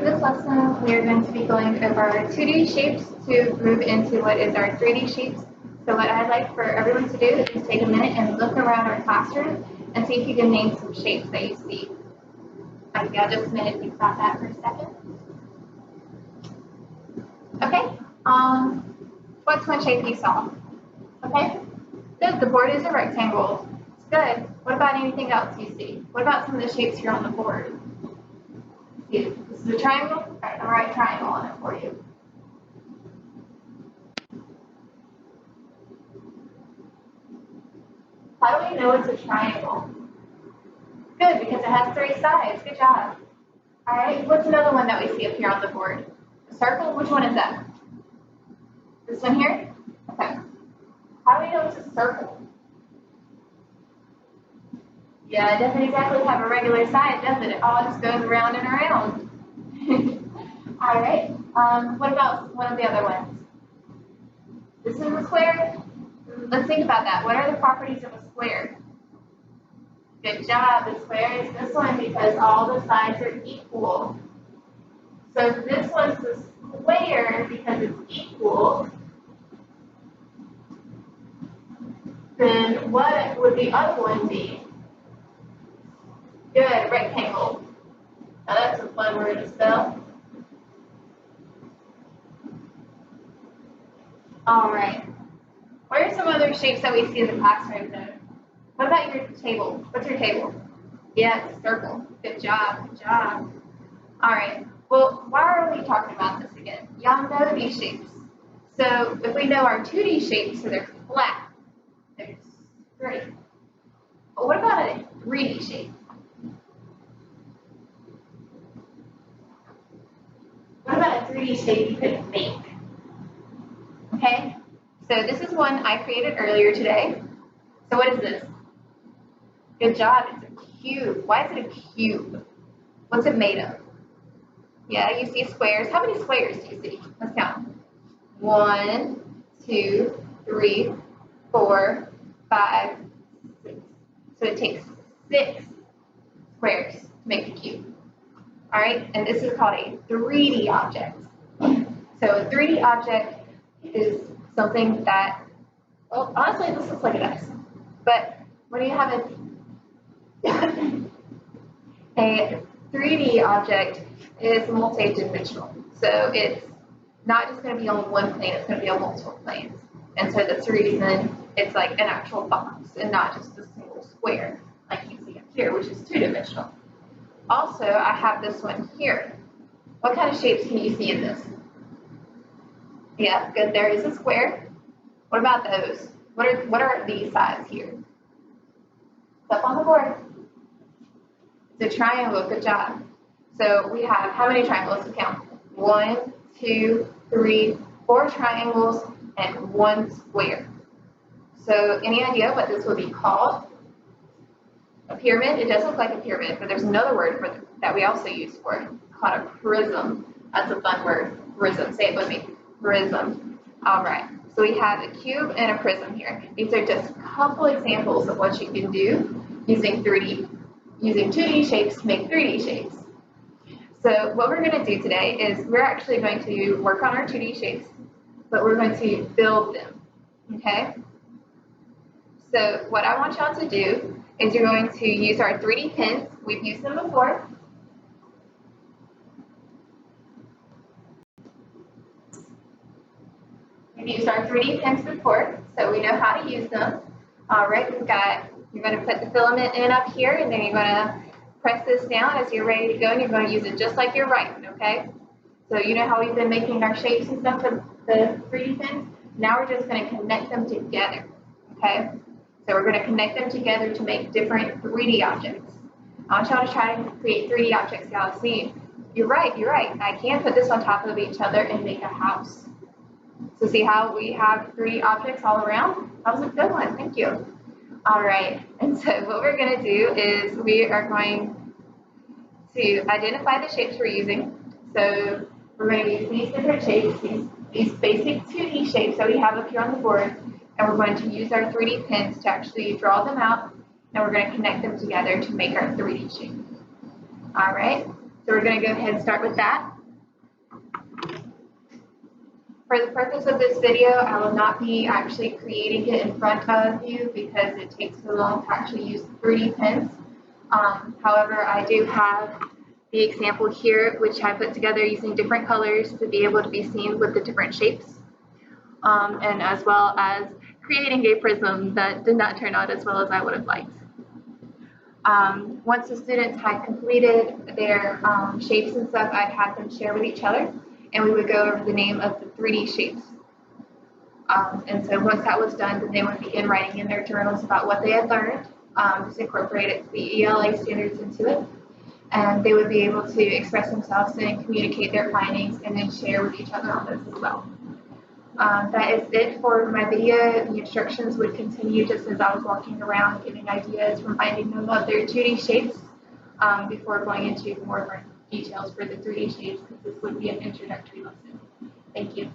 this lesson, we are going to be going over our 2D shapes to move into what is our 3D shapes. So what I'd like for everyone to do is take a minute and look around our classroom and see if you can name some shapes that you see. I'll give you just a minute to think about that for a second. Okay, what's one shape you saw? Okay, good, the board is a rectangle. It's good. What about anything else you see? What about some of the shapes here on the board? See, this is a triangle. All right, I'm gonna write triangle on it for you. How do we know it's a triangle? Good, because it has 3 sides. Good job. All right, what's another one that we see up here on the board? A circle? Which one is that? This one here? Okay. How do we know it's a circle? Yeah, it doesn't exactly have a regular side, does it? It all just goes around and around. All right. What about one of the other ones? This is a square. Let's think about that. What are the properties of a square? Good job. The square is this one because all the sides are equal. So if this one's the square because it's equal, then what would the other one be? Good, rectangle. Now that's a fun word to spell. All right. What are some other shapes that we see in the classroom though? What about your table? What's your table? Yeah, it's a circle. Good job, good job. All right. Well, why are we talking about this again? Y'all know these shapes. So if we know our 2D shapes, so they're flat, they're straight. But what about a 3D shape? What about a 3D shape you could make? Okay, so this is one I created earlier today. So what is this? Good job, it's a cube. Why is it a cube? What's it made of? Yeah, you see squares. How many squares do you see? Let's count. 1, 2, 3, 4, 5, 6. So it takes 6 squares to make a cube. All right, and this is called a 3D object. So a 3D object is something that, well, honestly, this looks like a dice. But when you have a 3D object is multi-dimensional. So it's not just going to be on one plane, it's going to be on multiple planes. And so that's the reason it's like an actual box and not just a single square like you see up here, which is 2-dimensional. Also, I have this one here. What kind of shapes can you see in this? Yeah, good. There is a square. What about those? What are these sides here? It's up on the board. It's a triangle. Good job. So we have how many triangles to count? 1, 2, 3, 4 triangles and 1 square. So any idea what this would be called? A pyramid? It does look like a pyramid, but there's another word for that we also use for it called a prism. That's a fun word. Prism. Say it with me. Prism. All right. So we have a cube and a prism here. These are just a couple examples of what you can do using 2D shapes to make 3D shapes. So what we're going to do today is we're actually going to work on our 2D shapes, but we're going to build them. Okay? So what I want y'all to do is you're going to use our 3D pins. We've used them before. We've used our 3D pins before, so we know how to use them. All right, you're going to put the filament in up here, and then you're going to press this down as you're ready to go, and you're going to use it just like you're writing, okay? So you know how we've been making our shapes and stuff with the 3D pins? Now we're just going to connect them together, okay? So we're going to connect them together to make different 3D objects. I want y'all to try to create 3D objects y'all see. You're right. I can put this on top of each other and make a house. So see how we have 3D objects all around? That was a good one, thank you. All right, and so what we're going to do is we are going to identify the shapes we're using. So we're going to use these different shapes, these basic 2D shapes that we have up here on the board, and we're going to use our 3D pins to actually draw them out, and we're going to connect them together to make our 3D shape. All right, so we're going to go ahead and start with that. For the purpose of this video, I will not be actually creating it in front of you because it takes so long to actually use 3D pens. However, I do have the example here, which I put together using different colors to be able to be seen with the different shapes, and as well as creating a prism that did not turn out as well as I would have liked. Once the students had completed their shapes and stuff, I'd have them share with each other, and we would go over the name of the 3D shapes. And so once that was done, then they would begin writing in their journals about what they had learned, just incorporate the ELA standards into it, and they would be able to express themselves and communicate their findings and then share with each other on those as well. That is it for my video. The instructions would continue just as I was walking around giving ideas, reminding them of their 2D shapes before going into more details for the 3D shapes, because this would be an introductory lesson. Thank you.